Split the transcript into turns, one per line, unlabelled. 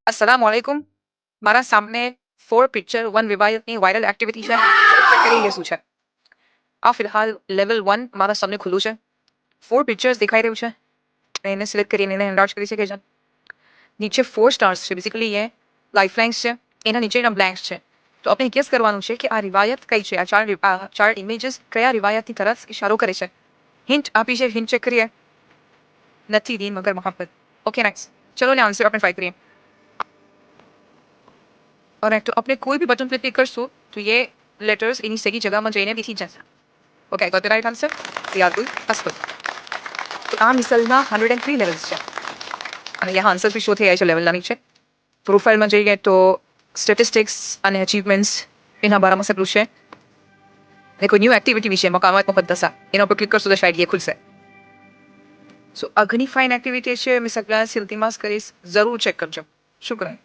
अस्सलामुअलैकुम। મારા સામે 4 પિક્ચર 1 વિવાયતની વાયરલ એક્ટિવિટી છે. ચેક કરી લઈએ શું છે. આ ફિલહાલ લેવલ 1 મારા સામે ખુલ્લું છે. 4 પિક્ચર્સ દેખાઈ રહ્યું છે. મેં એને સિલેક્ટ કરીને એને એન્લાર્જ કરી શકે છે. નીચે 4 સ્ટાર્સ છે. બેઝિકલી એ લાઇફલાઇન્સ છે. એના નીચેના બ્લેન્ક્સ છે. તો આપણે ગેસ કરવાનું છે કે આ રિવાયત કઈ છે. આ ચાર ઇમેજીસ કયા રિવાયતની તરફ ઇશારો કરે છે. હિન્ટ આપી છે. હિન્ટ ચેક કરીએ. નથી દીન મગર મોહબ્બત. Okay nice. ચલો ને આન્સર આપણે ટ્રાય કરીએ. और तो अपने कोई भी बटन पे क्लिक करशो तो ये लेटर्स इन्हीं सही जगह में जઈને બેસી જશે. Okay got the right answer. Riyadul Asfal. તો આ મિસલના 103 લેવલ્સ છે અને यहाँ આન્સર બી શો થઈ જાય છે લેવલના નીચે. પ્રોફાઇલમાં જઈએ તો સ્ટેટિસ્ટિક્સ અને અચીવમેન્ટ્સ એના બારામાં સગલું છે. અને કોઈ ન્યૂ એક્ટિવિટી વિશે મકામાત મુકદ્દસા એના ઉપર ક્લિક કરશો તો શાયદ ये ખુલશે. સો આ ઘણી ફાઇન એક્ટિવિટી છે. મેં સગળા સિલ્તિમાસ કરીશ. જરૂર ચેક કરજો. શુક્રન.